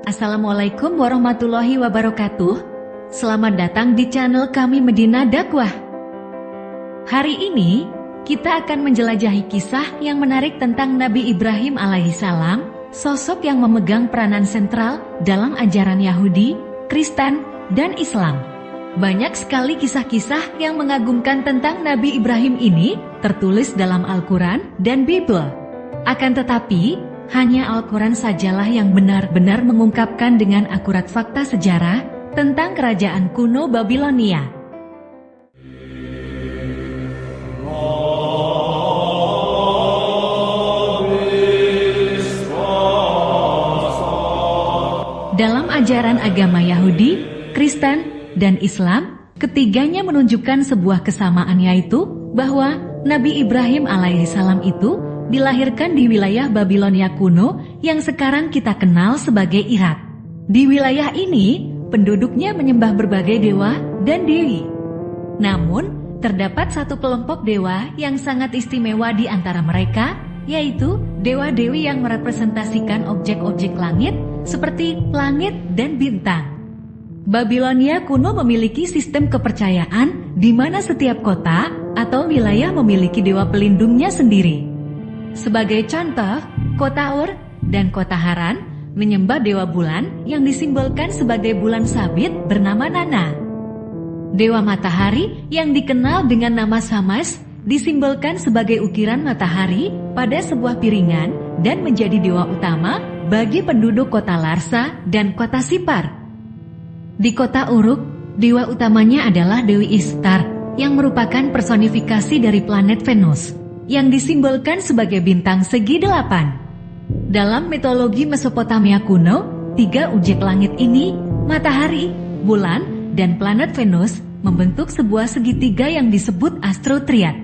Assalamualaikum warahmatullahi wabarakatuh. Selamat datang di channel kami Medina Dakwah. Hari ini kita akan menjelajahi kisah yang menarik tentang Nabi Ibrahim alaihissalam, sosok yang memegang peranan sentral dalam ajaran Yahudi, Kristen, dan Islam. Banyak sekali kisah-kisah yang mengagumkan tentang Nabi Ibrahim ini tertulis dalam Al-Quran dan Bible. Akan tetapi, hanya Al-Quran sajalah yang benar-benar mengungkapkan dengan akurat fakta sejarah tentang kerajaan kuno Babilonia. Dalam ajaran agama Yahudi, Kristen, dan Islam, ketiganya menunjukkan sebuah kesamaan, yaitu bahwa Nabi Ibrahim alaihissalam itu dilahirkan di wilayah Babilonia kuno yang sekarang kita kenal sebagai Irak. Di wilayah ini, penduduknya menyembah berbagai dewa dan dewi. Namun, terdapat satu kelompok dewa yang sangat istimewa di antara mereka, yaitu dewa-dewi yang merepresentasikan objek-objek langit seperti langit dan bintang. Babilonia kuno memiliki sistem kepercayaan di mana setiap kota atau wilayah memiliki dewa pelindungnya sendiri. Sebagai contoh, kota Ur dan kota Haran menyembah dewa bulan yang disimbolkan sebagai bulan sabit bernama Nana. Dewa matahari yang dikenal dengan nama Samas disimbolkan sebagai ukiran matahari pada sebuah piringan dan menjadi dewa utama bagi penduduk kota Larsa dan kota Sipar. Di kota Uruk, dewa utamanya adalah Dewi Ishtar yang merupakan personifikasi dari planet Venus, yang disimbolkan sebagai bintang segi 8. Dalam mitologi Mesopotamia kuno, tiga objek langit ini, matahari, bulan, dan planet Venus, membentuk sebuah segitiga yang disebut astrotriad.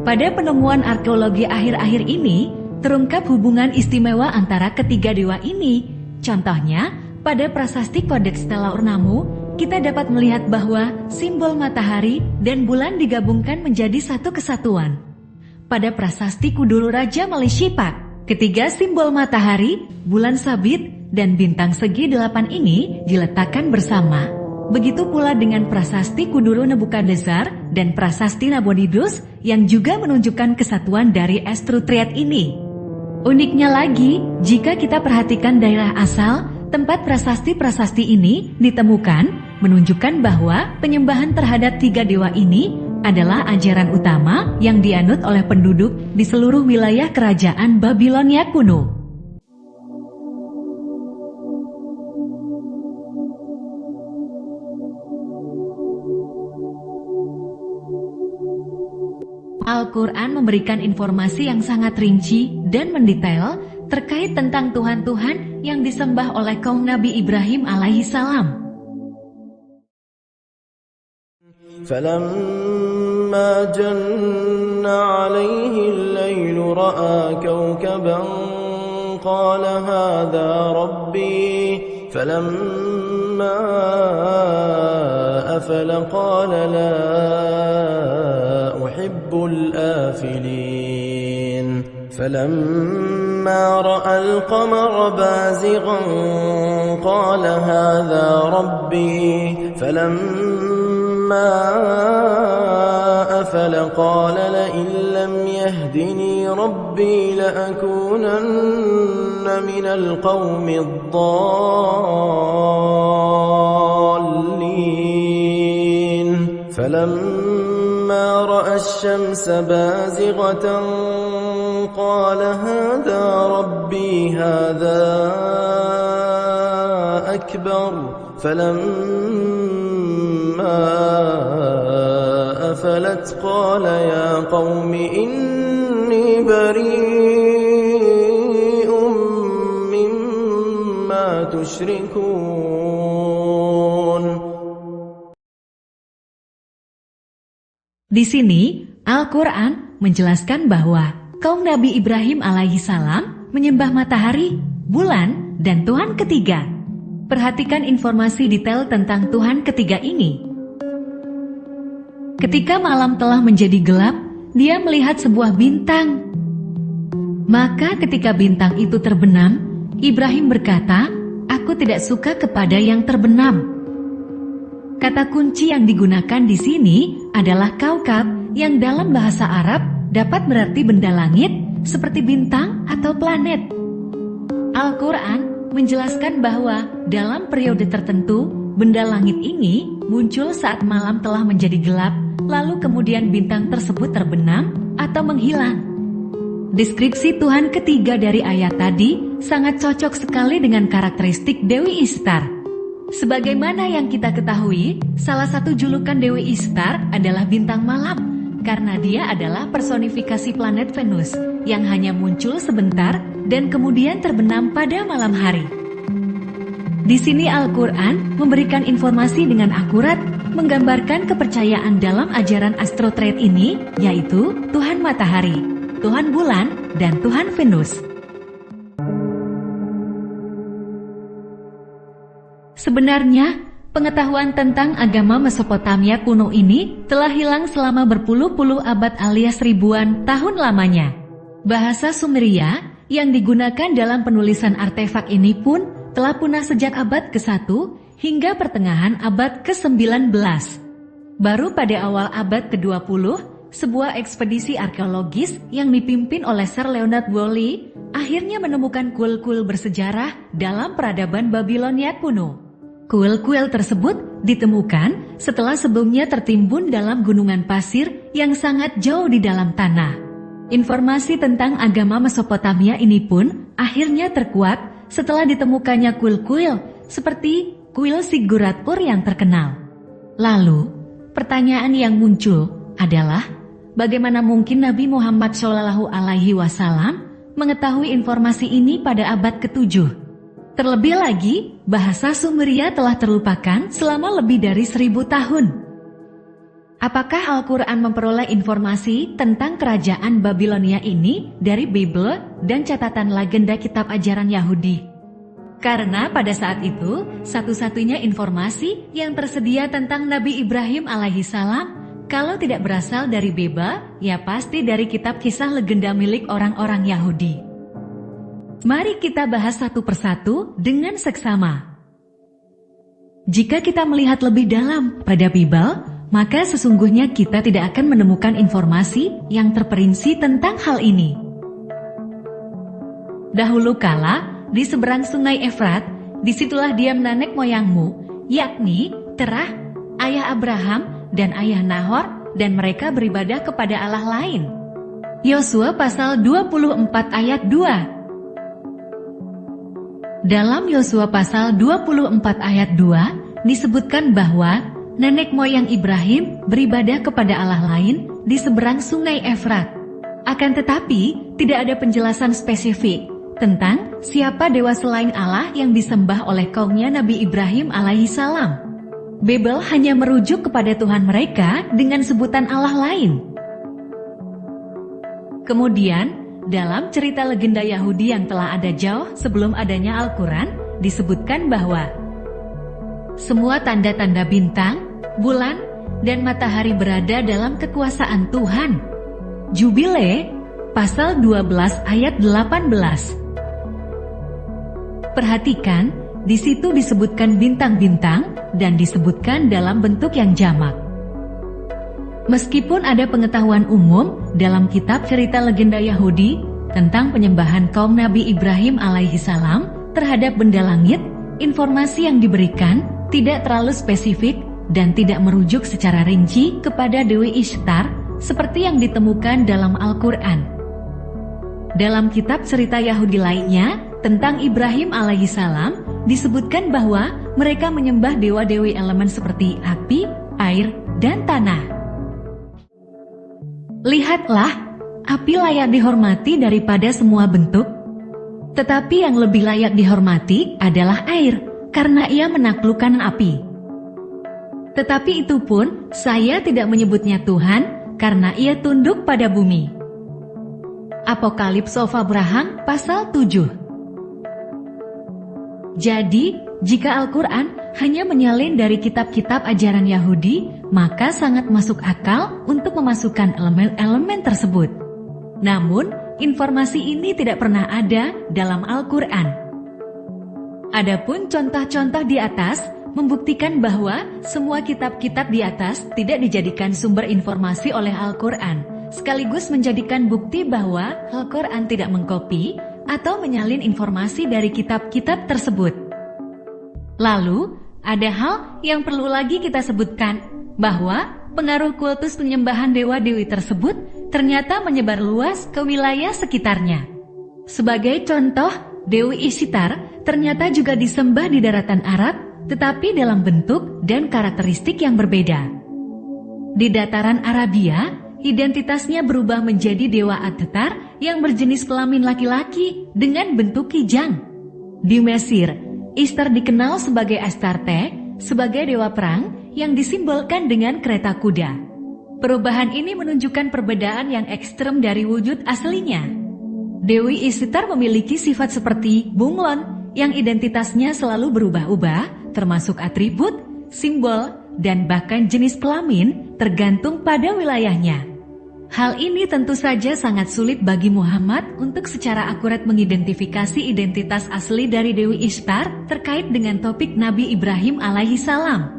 Pada penemuan arkeologi akhir-akhir ini, terungkap hubungan istimewa antara ketiga dewa ini. Contohnya, pada prasasti Codex Stella Ornamu, kita dapat melihat bahwa simbol matahari dan bulan digabungkan menjadi satu kesatuan. Pada prasasti Kudulu Raja Malishipak, ketiga simbol matahari, bulan sabit, dan bintang segi 8 ini diletakkan bersama. Begitu pula dengan prasasti Kudulu Nebukadnezar dan prasasti Nabonidus yang juga menunjukkan kesatuan dari astrotriad ini. Uniknya lagi, jika kita perhatikan daerah asal tempat prasasti-prasasti ini ditemukan, menunjukkan bahwa penyembahan terhadap tiga dewa ini adalah ajaran utama yang dianut oleh penduduk di seluruh wilayah kerajaan Babilonia kuno. Al-Quran memberikan informasi yang sangat rinci dan mendetail terkait tentang Tuhan-Tuhan yang disembah oleh kaum Nabi Ibrahim alaihissalam. فلما جن عليه الليل رأى كوكبا قال هذا ربي فلما أفل قال لا أحب الآفلين فلما رأى القمر بازغا قال هذا ربي فلما أفل قال لئن لم يهدني ربي لأكونن من القوم الضالين فلما رأى الشمس بازغة قال هذا ربي هذا أكبر فلما أفلت قال يا قوم إني بريء مما تشركون. Di sini, Al-Quran menjelaskan bahwa kaum Nabi Ibrahim alaihissalam menyembah matahari, bulan, dan Tuhan ketiga. Perhatikan informasi detail tentang Tuhan ketiga ini. Ketika malam telah menjadi gelap, dia melihat sebuah bintang. Maka ketika bintang itu terbenam, Ibrahim berkata, "Aku tidak suka kepada yang terbenam." Kata kunci yang digunakan di sini adalah kaukab, yang dalam bahasa Arab dapat berarti benda langit seperti bintang atau planet. Al-Quran menjelaskan bahwa dalam periode tertentu, benda langit ini muncul saat malam telah menjadi gelap, lalu kemudian bintang tersebut terbenam atau menghilang. Deskripsi Tuhan ketiga dari ayat tadi sangat cocok sekali dengan karakteristik Dewi Ishtar. Sebagaimana yang kita ketahui, salah satu julukan Dewi Ishtar adalah bintang malam, karena dia adalah personifikasi planet Venus yang hanya muncul sebentar dan kemudian terbenam pada malam hari. Di sini Al-Quran memberikan informasi dengan akurat, menggambarkan kepercayaan dalam ajaran astrotrade ini, yaitu Tuhan Matahari, Tuhan Bulan, dan Tuhan Venus. Sebenarnya, pengetahuan tentang agama Mesopotamia kuno ini telah hilang selama berpuluh-puluh abad alias ribuan tahun lamanya. Bahasa Sumeria yang digunakan dalam penulisan artefak ini pun telah punah sejak abad ke-1 hingga pertengahan abad ke-19. Baru pada awal abad ke-20, sebuah ekspedisi arkeologis yang dipimpin oleh Sir Leonard Woolley akhirnya menemukan kuil-kuil bersejarah dalam peradaban Babilonia kuno. Kuil-kuil tersebut ditemukan setelah sebelumnya tertimbun dalam gunungan pasir yang sangat jauh di dalam tanah. Informasi tentang agama Mesopotamia ini pun akhirnya terkuat setelah ditemukannya kuil-kuil seperti kuil Sigguratpur yang terkenal. Lalu, pertanyaan yang muncul adalah, bagaimana mungkin Nabi Muhammad SAW mengetahui informasi ini pada abad ke-7? Terlebih lagi, bahasa Sumeria telah terlupakan selama lebih dari 1000 tahun. Apakah Al-Quran memperoleh informasi tentang kerajaan Babilonia ini dari Bible dan catatan legenda kitab ajaran Yahudi? Karena pada saat itu, satu-satunya informasi yang tersedia tentang Nabi Ibrahim alaihissalam kalau tidak berasal dari Bible, ya pasti dari kitab kisah legenda milik orang-orang Yahudi. Mari kita bahas satu persatu dengan seksama. Jika kita melihat lebih dalam pada Bible, maka sesungguhnya kita tidak akan menemukan informasi yang terperinci tentang hal ini. Dahulu kala, di seberang sungai Efrat, disitulah diam nenek moyangmu, yakni Terah, ayah Abraham, dan ayah Nahor, dan mereka beribadah kepada Allah lain. Yosua pasal 24 ayat 2. Dalam Yosua pasal 24 ayat 2 disebutkan bahwa nenek moyang Ibrahim beribadah kepada Allah lain di seberang sungai Efrat. Akan tetapi, tidak ada penjelasan spesifik tentang siapa dewa selain Allah yang disembah oleh kaumnya Nabi Ibrahim alaihissalam. Bible hanya merujuk kepada Tuhan mereka dengan sebutan Allah lain. Kemudian, dalam cerita legenda Yahudi yang telah ada jauh sebelum adanya Al-Quran, disebutkan bahwa semua tanda-tanda bintang, bulan, dan matahari berada dalam kekuasaan Tuhan. Jubile, pasal 12 ayat 18. Perhatikan, di situ disebutkan bintang-bintang dan disebutkan dalam bentuk yang jamak. Meskipun ada pengetahuan umum dalam kitab cerita legenda Yahudi tentang penyembahan kaum Nabi Ibrahim alaihissalam terhadap benda langit, informasi yang diberikan tidak terlalu spesifik dan tidak merujuk secara rinci kepada Dewi Ishtar seperti yang ditemukan dalam Al-Quran. Dalam kitab cerita Yahudi lainnya tentang Ibrahim alaihissalam disebutkan bahwa mereka menyembah dewa-dewi elemen seperti api, air, dan tanah. Lihatlah, api layak dihormati daripada semua bentuk, tetapi yang lebih layak dihormati adalah air, karena ia menaklukkan api. Tetapi itu pun saya tidak menyebutnya Tuhan, karena ia tunduk pada bumi. Apokalips of Abraham pasal 7. Jadi, jika Al-Quran hanya menyalin dari kitab-kitab ajaran Yahudi, maka sangat masuk akal untuk memasukkan elemen-elemen tersebut. Namun, informasi ini tidak pernah ada dalam Al-Quran. Adapun contoh-contoh di atas membuktikan bahwa semua kitab-kitab di atas tidak dijadikan sumber informasi oleh Al-Quran, sekaligus menjadikan bukti bahwa Al-Quran tidak mengkopi atau menyalin informasi dari kitab-kitab tersebut. Lalu, ada hal yang perlu lagi kita sebutkan, bahwa pengaruh kultus penyembahan dewa-dewi tersebut ternyata menyebar luas ke wilayah sekitarnya. Sebagai contoh, Dewi Isyitar ternyata juga disembah di daratan Arab, tetapi dalam bentuk dan karakteristik yang berbeda. Di dataran Arabia, identitasnya berubah menjadi Dewa At-Tatar yang berjenis kelamin laki-laki dengan bentuk kijang. Di Mesir, Ishtar dikenal sebagai Astarte, sebagai dewa perang yang disimbolkan dengan kereta kuda. Perubahan ini menunjukkan perbedaan yang ekstrem dari wujud aslinya. Dewi Isyitar memiliki sifat seperti bunglon yang identitasnya selalu berubah-ubah, termasuk atribut, simbol, dan bahkan jenis kelamin tergantung pada wilayahnya. Hal ini tentu saja sangat sulit bagi Muhammad untuk secara akurat mengidentifikasi identitas asli dari Dewi Ishtar terkait dengan topik Nabi Ibrahim alaihi salam.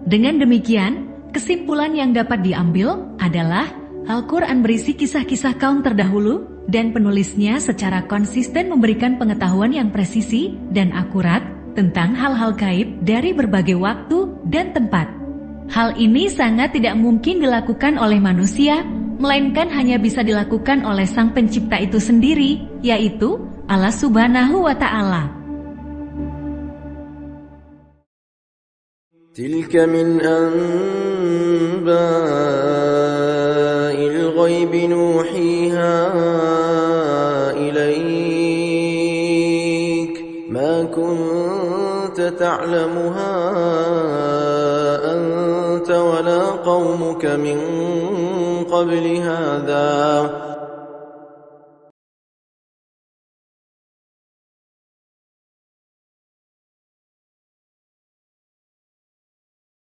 Dengan demikian, kesimpulan yang dapat diambil adalah Al-Quran berisi kisah-kisah kaum terdahulu dan penulisnya secara konsisten memberikan pengetahuan yang presisi dan akurat tentang hal-hal gaib dari berbagai waktu dan tempat. Hal ini sangat tidak mungkin dilakukan oleh manusia, melainkan hanya bisa dilakukan oleh Sang Pencipta itu sendiri, yaitu Allah Subhanahu wa Ta'ala. تلك من أنباء الغيب نوحيها إليك ما كنت تعلمها أنت ولا قومك من قبل هذا